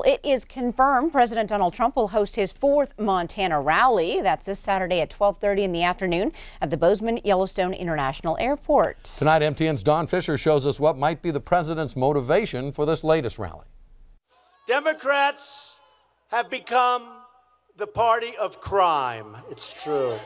It is confirmed President Donald Trump will host his fourth Montana rally. That's this Saturday at 12:30 in the afternoon at the Bozeman-Yellowstone International Airport. Tonight, MTN's Don Fisher shows us what might be the president's motivation for this latest rally. Democrats have become the party of crime. It's true.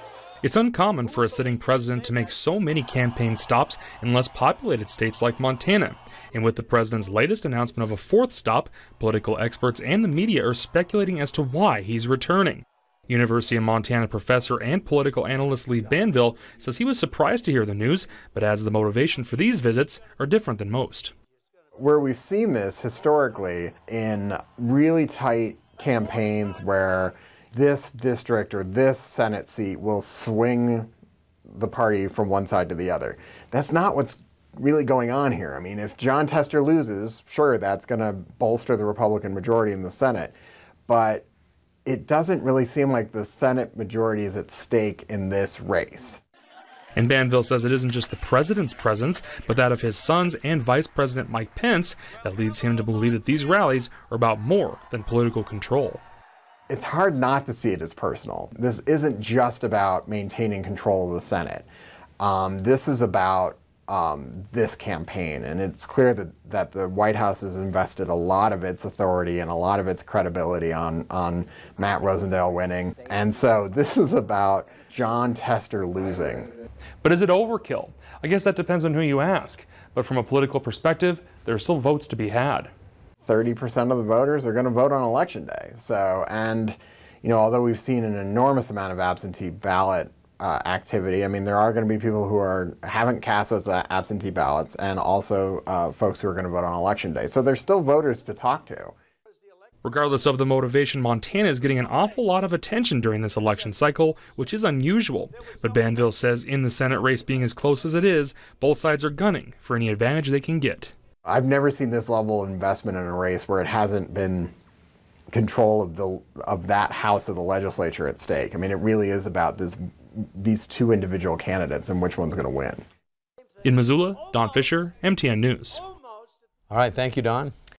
It's uncommon for a sitting president to make so many campaign stops in less populated states like Montana. And with the president's latest announcement of a fourth stop, political experts and the media are speculating as to why he's returning. University of Montana professor and political analyst Lee Banville says he was surprised to hear the news, but adds the motivation for these visits are different than most. Where we've seen this historically in really tight campaigns where this district or this Senate seat will swing the party from one side to the other. That's not what's really going on here. I mean, if Jon Tester loses, sure, that's going to bolster the Republican majority in the Senate, but it doesn't really seem like the Senate majority is at stake in this race. And Banville says it isn't just the president's presence, but that of his sons and Vice President Mike Pence that leads him to believe that these rallies are about more than political control. It's hard not to see it as personal. This isn't just about maintaining control of the Senate. This is about this campaign, and it's clear that the White House has invested a lot of its authority and a lot of its credibility on Matt Rosendale winning. And so this is about Jon Tester losing. But is it overkill? I guess that depends on who you ask. But from a political perspective, there are still votes to be had. 30% of the voters are going to vote on Election Day. So, and, you know, although we've seen an enormous amount of absentee ballot activity, I mean, there are going to be people who haven't cast those absentee ballots, and also folks who are going to vote on Election Day. So there's still voters to talk to. Regardless of the motivation, Montana is getting an awful lot of attention during this election cycle, which is unusual. But Banville says in the Senate race being as close as it is, both sides are gunning for any advantage they can get. I've never seen this level of investment in a race where it hasn't been control of that house of the legislature at stake. I mean, it really is about these two individual candidates and which one's going to win. In Missoula, Don Fisher, MTN News. All right, thank you, Don.